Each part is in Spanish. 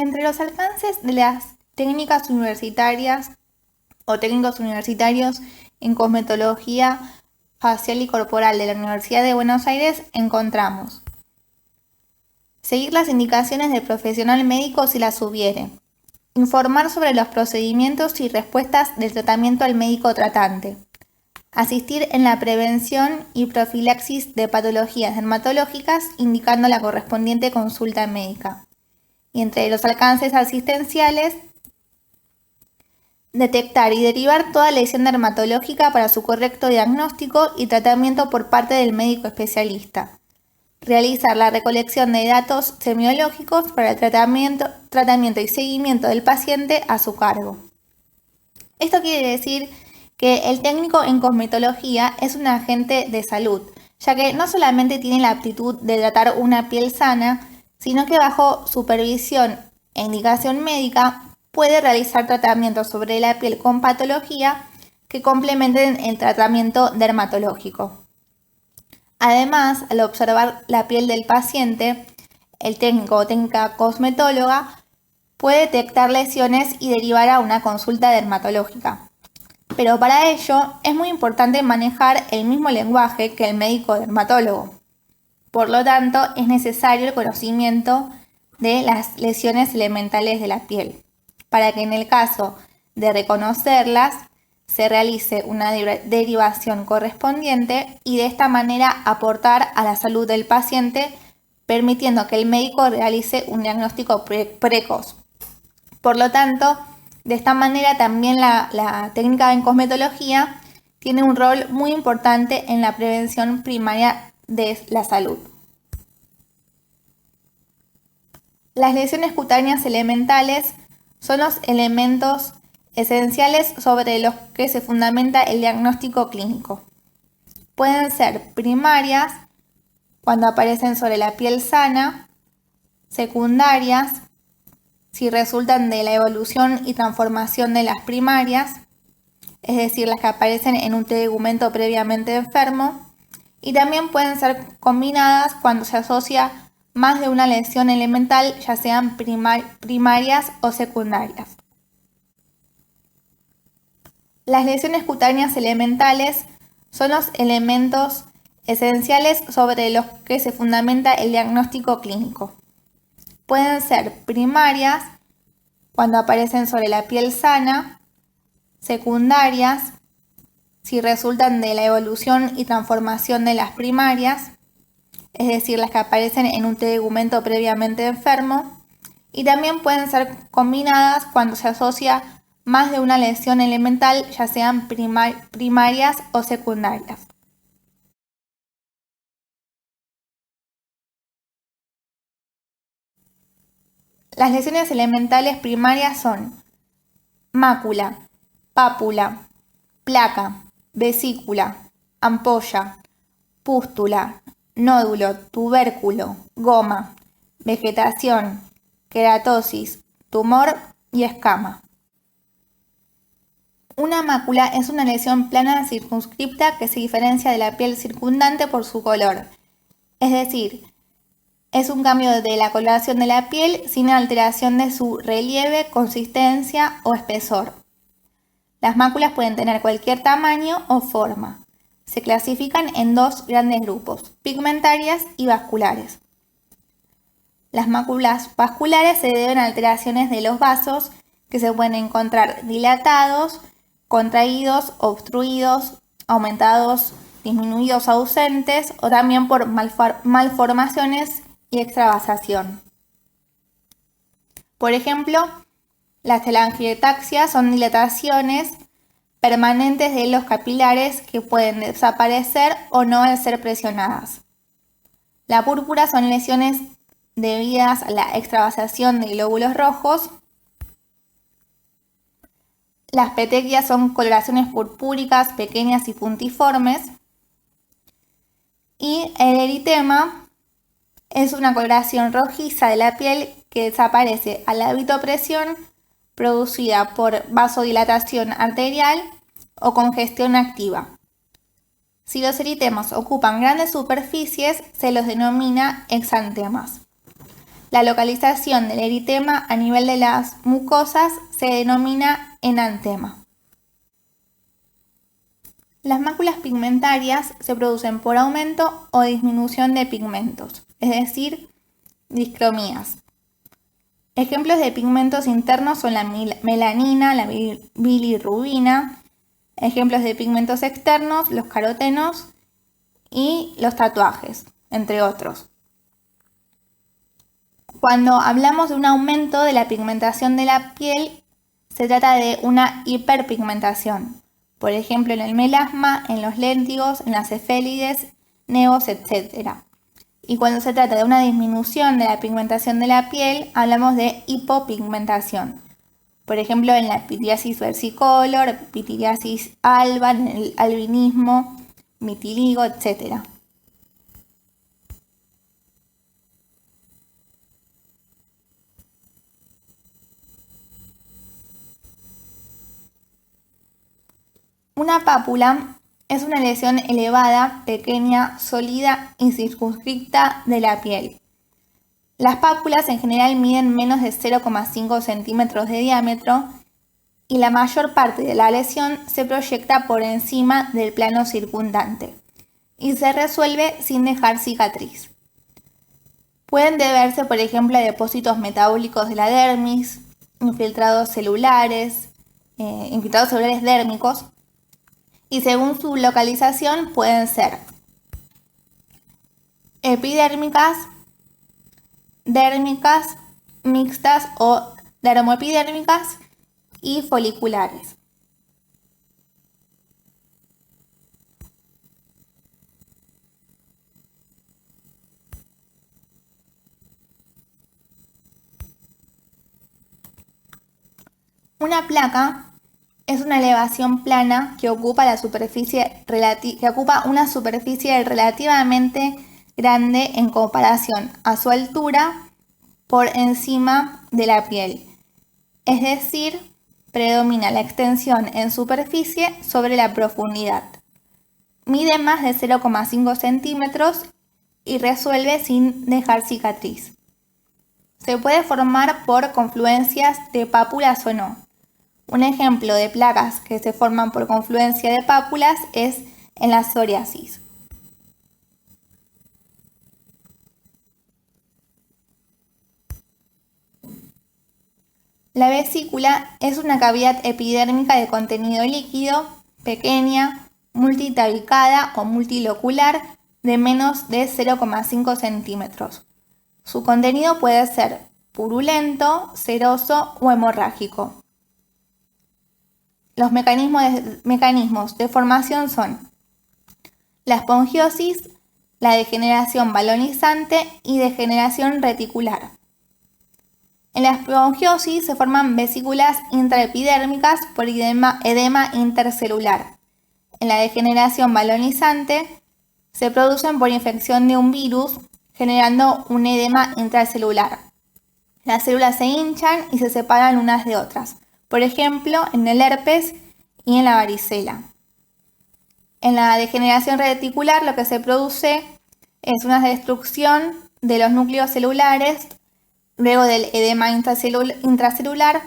Entre los alcances de las técnicas universitarias o técnicos universitarios en cosmetología facial y corporal de la Universidad de Buenos Aires encontramos seguir las indicaciones del profesional médico si las hubiere, informar sobre los procedimientos y respuestas del tratamiento al médico tratante, asistir en la prevención y profilaxis de patologías dermatológicas indicando la correspondiente consulta médica. Y entre los alcances asistenciales, detectar y derivar toda lesión dermatológica para su correcto diagnóstico y tratamiento por parte del médico especialista. Realizar la recolección de datos semiológicos para el tratamiento y seguimiento del paciente a su cargo. Esto quiere decir que el técnico en cosmetología es un agente de salud, ya que no solamente tiene la aptitud de tratar una piel sana, sino que bajo supervisión e indicación médica puede realizar tratamientos sobre la piel con patología que complementen el tratamiento dermatológico. Además, al observar la piel del paciente, el técnico o técnica cosmetóloga puede detectar lesiones y derivar a una consulta dermatológica. Pero para ello es muy importante manejar el mismo lenguaje que el médico dermatólogo. Por lo tanto, es necesario el conocimiento de las lesiones elementales de la piel, para que en el caso de reconocerlas se realice una derivación correspondiente y de esta manera aportar a la salud del paciente, permitiendo que el médico realice un diagnóstico precoz. Por lo tanto, de esta manera también la técnica en cosmetología tiene un rol muy importante en la prevención primaria de la salud. Las lesiones cutáneas elementales son los elementos esenciales sobre los que se fundamenta el diagnóstico clínico. Pueden ser primarias, cuando aparecen sobre la piel sana, secundarias, si resultan de la evolución y transformación de las primarias, es decir, las que aparecen en un tegumento previamente enfermo, y también pueden ser combinadas cuando se asocia más de una lesión elemental, ya sean primarias o secundarias. Las lesiones cutáneas elementales son los elementos esenciales sobre los que se fundamenta el diagnóstico clínico. Pueden ser primarias, cuando aparecen sobre la piel sana, secundarias, si resultan de la evolución y transformación de las primarias, es decir, las que aparecen en un tegumento previamente enfermo, y también pueden ser combinadas cuando se asocia más de una lesión elemental, ya sean primarias o secundarias. Las lesiones elementales primarias son mácula, pápula, placa, vesícula, ampolla, pústula, nódulo, tubérculo, goma, vegetación, queratosis, tumor y escama. Una mácula es una lesión plana circunscripta que se diferencia de la piel circundante por su color, es decir, es un cambio de la coloración de la piel sin alteración de su relieve, consistencia o espesor. Las máculas pueden tener cualquier tamaño o forma. Se clasifican en dos grandes grupos, pigmentarias y vasculares. Las máculas vasculares se deben a alteraciones de los vasos que se pueden encontrar dilatados, contraídos, obstruidos, aumentados, disminuidos, ausentes o también por malformaciones y extravasación. Por ejemplo, las telangiectasias son dilataciones permanentes de los capilares que pueden desaparecer o no al ser presionadas. La púrpura son lesiones debidas a la extravasación de glóbulos rojos. Las petequias son coloraciones purpúricas pequeñas y puntiformes. Y el eritema es una coloración rojiza de la piel que desaparece a la vasopresión producida por vasodilatación arterial o congestión activa. Si los eritemas ocupan grandes superficies, se los denomina exantemas. La localización del eritema a nivel de las mucosas se denomina enantema. Las máculas pigmentarias se producen por aumento o disminución de pigmentos, es decir, discromías. Ejemplos de pigmentos internos son la melanina, la bilirrubina. Ejemplos de pigmentos externos, los carotenos y los tatuajes, entre otros. Cuando hablamos de un aumento de la pigmentación de la piel, se trata de una hiperpigmentación. Por ejemplo, en el melasma, en los léntigos, en las cefélides, nevos, etc. Y cuando se trata de una disminución de la pigmentación de la piel, hablamos de hipopigmentación. Por ejemplo, en la pitiriasis versicolor, pitiriasis alba, en el albinismo, vitiligo, etc. Una pápula es una lesión elevada, pequeña, sólida y circunscrita de la piel. Las pápulas en general miden menos de 0,5 centímetros de diámetro y la mayor parte de la lesión se proyecta por encima del plano circundante y se resuelve sin dejar cicatriz. Pueden deberse, por ejemplo, a depósitos metabólicos de la dermis, infiltrados celulares dérmicos, y según su localización pueden ser epidérmicas, dérmicas, mixtas o dermoepidérmicas y foliculares. Una placa es una elevación plana que ocupa una superficie relativamente grande en comparación a su altura por encima de la piel. Es decir, predomina la extensión en superficie sobre la profundidad. Mide más de 0,5 centímetros y resuelve sin dejar cicatriz. Se puede formar por confluencias de pápulas o no. Un ejemplo de placas que se forman por confluencia de pápulas es en la psoriasis. La vesícula es una cavidad epidérmica de contenido líquido, pequeña, multitabicada o multilocular de menos de 0,5 centímetros. Su contenido puede ser purulento, seroso o hemorrágico. Los mecanismos de formación son la esponjiosis, la degeneración balonizante y degeneración reticular. En la esponjiosis se forman vesículas intraepidérmicas por edema intercelular. En la degeneración balonizante se producen por infección de un virus, generando un edema intracelular. Las células se hinchan y se separan unas de otras, por ejemplo, en el herpes y en la varicela. En la degeneración reticular lo que se produce es una destrucción de los núcleos celulares luego del edema intracelular,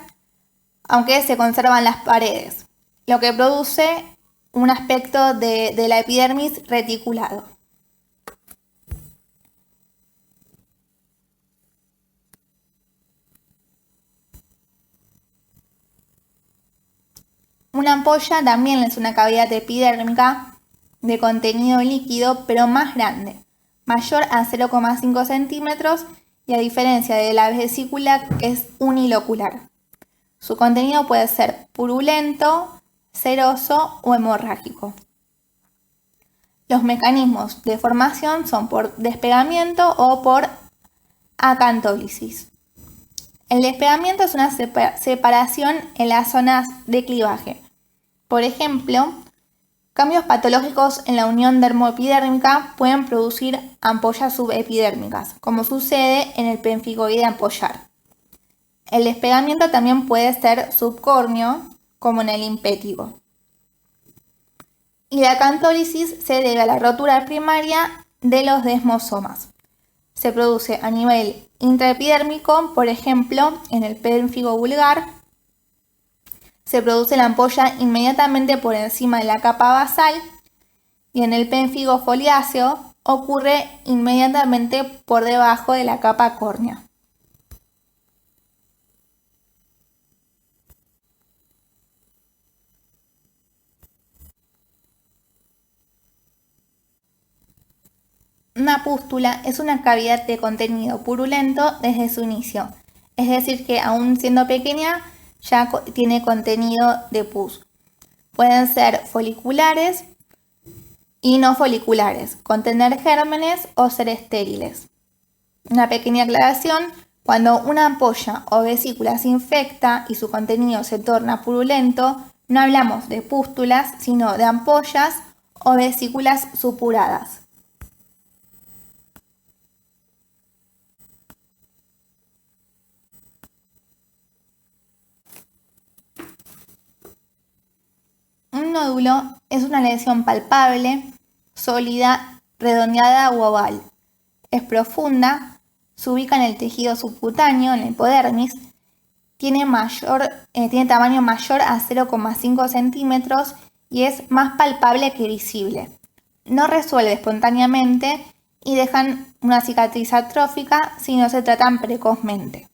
aunque se conservan las paredes, lo que produce un aspecto de la epidermis reticulado. Una ampolla también es una cavidad epidérmica de contenido líquido, pero más grande, mayor a 0,5 centímetros y a diferencia de la vesícula es unilocular. Su contenido puede ser purulento, seroso o hemorrágico. Los mecanismos de formación son por despegamiento o por acantólisis. El despegamiento es una separación en las zonas de clivaje. Por ejemplo, cambios patológicos en la unión dermoepidérmica pueden producir ampollas subepidérmicas, como sucede en el pemfigoide ampollar. El despegamiento también puede ser subcórneo, como en el impétigo. Y la acantólisis se debe a la rotura primaria de los desmosomas. Se produce a nivel intraepidérmico, por ejemplo, en el pénfigo vulgar. Se produce la ampolla inmediatamente por encima de la capa basal y en el pénfigo foliáceo ocurre inmediatamente por debajo de la capa córnea. Una pústula es una cavidad de contenido purulento desde su inicio, es decir que aún siendo pequeña ya tiene contenido de pus. Pueden ser foliculares y no foliculares, contener gérmenes o ser estériles. Una pequeña aclaración: cuando una ampolla o vesícula se infecta y su contenido se torna purulento, no hablamos de pústulas, sino de ampollas o vesículas supuradas. Un nódulo es una lesión palpable, sólida, redondeada u oval. Es profunda, se ubica en el tejido subcutáneo, en la hipodermis, tiene tamaño mayor a 0,5 centímetros y es más palpable que visible. No resuelve espontáneamente y dejan una cicatriz atrófica si no se tratan precozmente.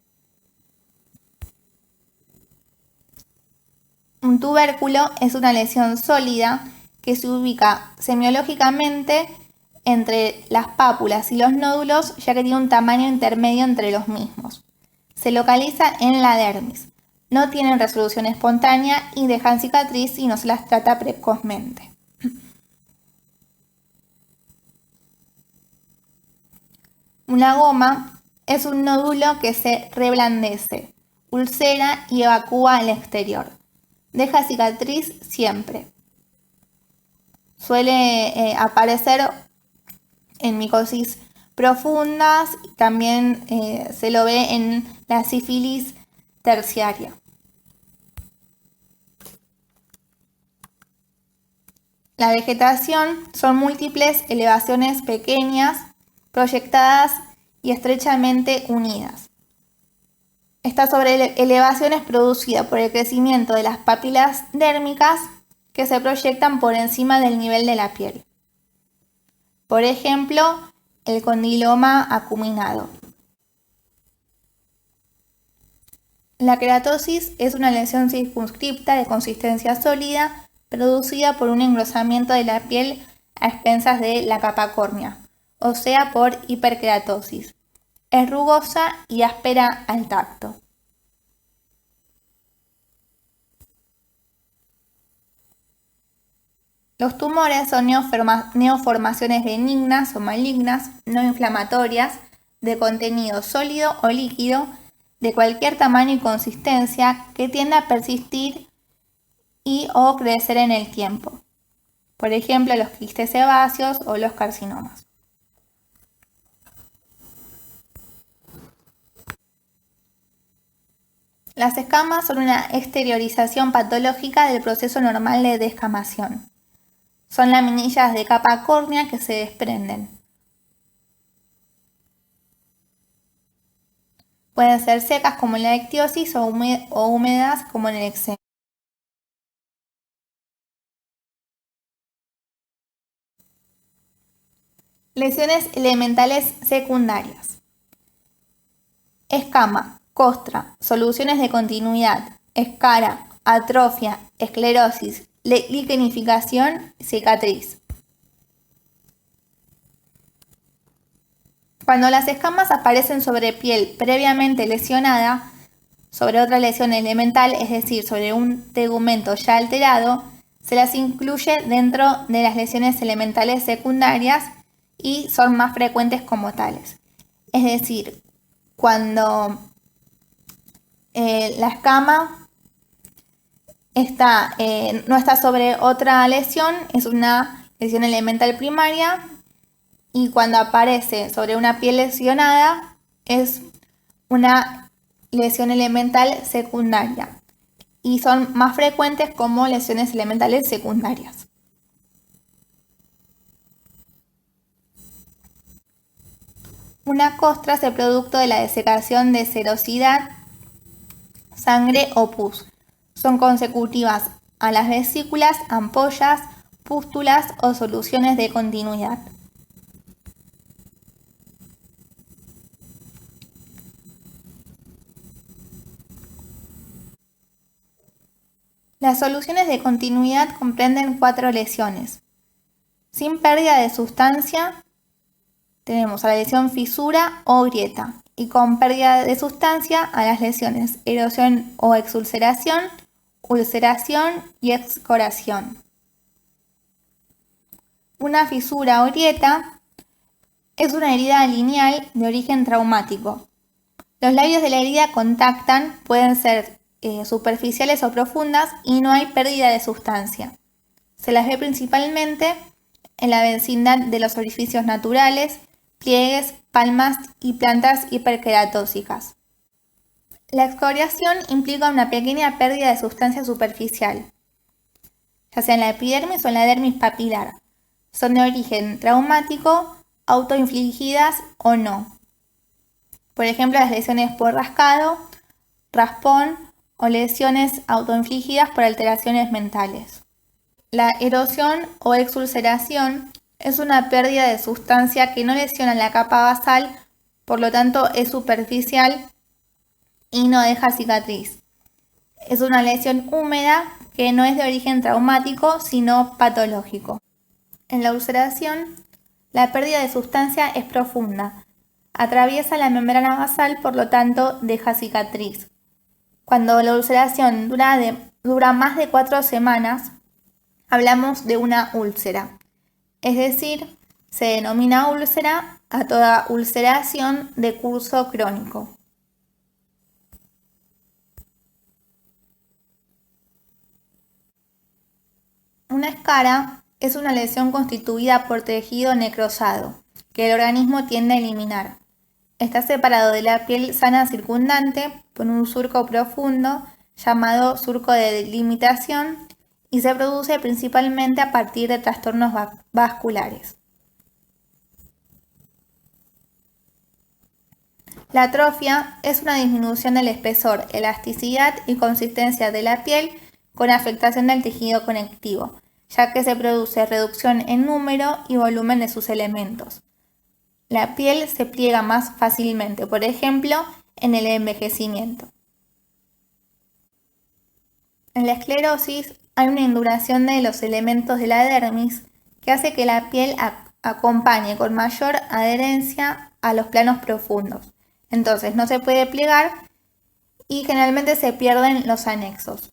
Un tubérculo es una lesión sólida que se ubica semiológicamente entre las pápulas y los nódulos, ya que tiene un tamaño intermedio entre los mismos. Se localiza en la dermis. No tienen resolución espontánea y dejan cicatriz si no se las trata precozmente. Una goma es un nódulo que se reblandece, ulcera y evacúa al exterior. Deja cicatriz siempre. Suele aparecer en micosis profundas y también se lo ve en la sífilis terciaria. La vegetación son múltiples elevaciones pequeñas, proyectadas y estrechamente unidas. Esta sobreelevación es producida por el crecimiento de las papilas dérmicas que se proyectan por encima del nivel de la piel. Por ejemplo, el condiloma acuminado. La queratosis es una lesión circunscripta de consistencia sólida producida por un engrosamiento de la piel a expensas de la capa córnea, o sea por hiperkeratosis. Es rugosa y áspera al tacto. Los tumores son neoformaciones benignas o malignas, no inflamatorias, de contenido sólido o líquido, de cualquier tamaño y consistencia, que tiende a persistir y o crecer en el tiempo. Por ejemplo, los quistes sebáceos o los carcinomas. Las escamas son una exteriorización patológica del proceso normal de descamación. Son laminillas de capa córnea que se desprenden. Pueden ser secas como en la ictiosis o húmedas como en el eczema. Lesiones elementales secundarias. Escama, costra, soluciones de continuidad, escara, atrofia, esclerosis, liquenificación, cicatriz. Cuando las escamas aparecen sobre piel previamente lesionada, sobre otra lesión elemental, es decir, sobre un tegumento ya alterado, se las incluye dentro de las lesiones elementales secundarias y son más frecuentes como tales. Es decir, cuando la escama no está sobre otra lesión, es una lesión elemental primaria, y cuando aparece sobre una piel lesionada es una lesión elemental secundaria y son más frecuentes como lesiones elementales secundarias. Una costra es el producto de la desecación de serosidad, sangre o pus. Son consecutivas a las vesículas, ampollas, pústulas o soluciones de continuidad. Las soluciones de continuidad comprenden 4 lesiones. Sin pérdida de sustancia, tenemos a la lesión fisura o grieta, y con pérdida de sustancia a las lesiones erosión o exulceración, ulceración y excoración. Una fisura o grieta es una herida lineal de origen traumático. Los labios de la herida contactan, pueden ser superficiales o profundas y no hay pérdida de sustancia. Se las ve principalmente en la vecindad de los orificios naturales, pliegues, palmas y plantas hiperqueratóxicas. La excoriación implica una pequeña pérdida de sustancia superficial, ya sea en la epidermis o en la dermis papilar. Son de origen traumático, autoinfligidas o no. Por ejemplo, las lesiones por rascado, raspón o lesiones autoinfligidas por alteraciones mentales. La erosión o exulceración es una pérdida de sustancia que no lesiona la capa basal, por lo tanto es superficial y no deja cicatriz. Es una lesión húmeda que no es de origen traumático, sino patológico. En la ulceración, la pérdida de sustancia es profunda. Atraviesa la membrana basal, por lo tanto deja cicatriz. Cuando la ulceración dura más de 4 semanas, hablamos de una úlcera. Es decir, se denomina úlcera a toda ulceración de curso crónico. Una escara es una lesión constituida por tejido necrosado, que el organismo tiende a eliminar. Está separado de la piel sana circundante por un surco profundo llamado surco de delimitación y se produce principalmente a partir de trastornos vasculares. La atrofia es una disminución del espesor, elasticidad y consistencia de la piel con afectación del tejido conectivo, ya que se produce reducción en número y volumen de sus elementos. La piel se pliega más fácilmente, por ejemplo, en el envejecimiento. En la esclerosis hay una induración de los elementos de la dermis que hace que la piel acompañe con mayor adherencia a los planos profundos. Entonces no se puede plegar y generalmente se pierden los anexos.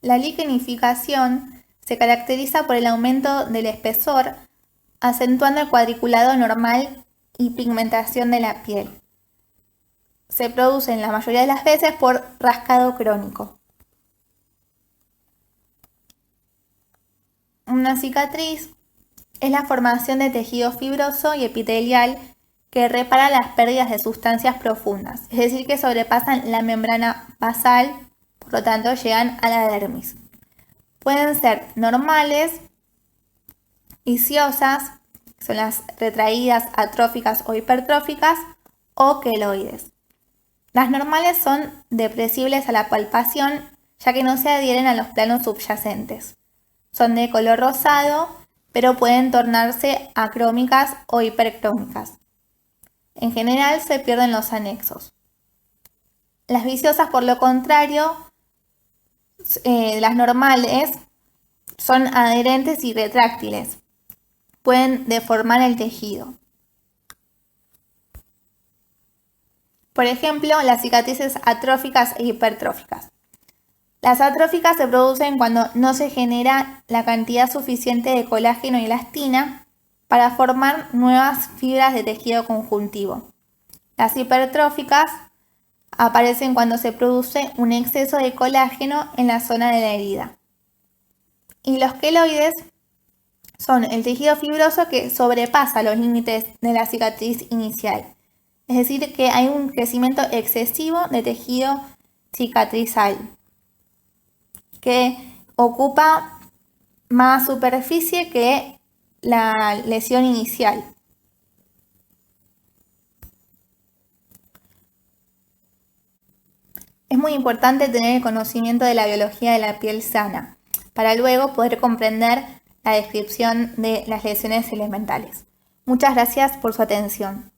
La liquenificación se caracteriza por el aumento del espesor, acentuando el cuadriculado normal y pigmentación de la piel. Se produce en la mayoría de las veces por rascado crónico. Una cicatriz es la formación de tejido fibroso y epitelial que repara las pérdidas de sustancias profundas, es decir, que sobrepasan la membrana basal, por lo tanto llegan a la dermis. Pueden ser normales, viciosas, son las retraídas, atróficas o hipertróficas, o queloides. Las normales son depresibles a la palpación, ya que no se adhieren a los planos subyacentes. Son de color rosado, pero pueden tornarse acrómicas o hipercrómicas. En general se pierden los anexos. Las viciosas, por lo contrario, las normales, son adherentes y retráctiles. Pueden deformar el tejido. Por ejemplo, las cicatrices atróficas e hipertróficas. Las atróficas se producen cuando no se genera la cantidad suficiente de colágeno y elastina para formar nuevas fibras de tejido conjuntivo. Las hipertróficas aparecen cuando se produce un exceso de colágeno en la zona de la herida. Y los queloides son el tejido fibroso que sobrepasa los límites de la cicatriz inicial. Es decir, que hay un crecimiento excesivo de tejido cicatrizal que ocupa más superficie que la lesión inicial. Es muy importante tener el conocimiento de la biología de la piel sana, para luego poder comprender la descripción de las lesiones elementales. Muchas gracias por su atención.